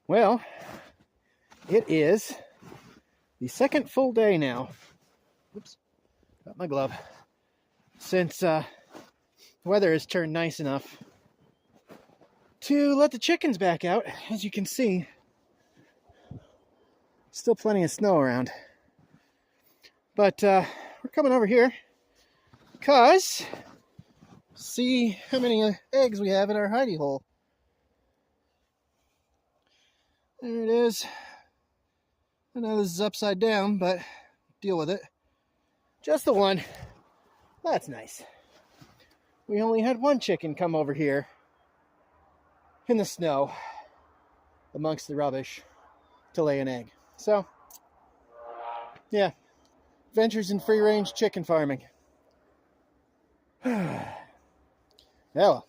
Well, it is the second full day now. Oops, got my glove. Since the weather has turned nice enough to let the chickens back out. As you can see, still plenty of snow around. But we're coming over here because see how many eggs we have in our hidey hole. There it is. I know this is upside down, but deal with it. Just the one. That's nice. We only had one chicken come over here in the snow amongst the rubbish to lay an egg. So, yeah, ventures in free-range chicken farming. Well,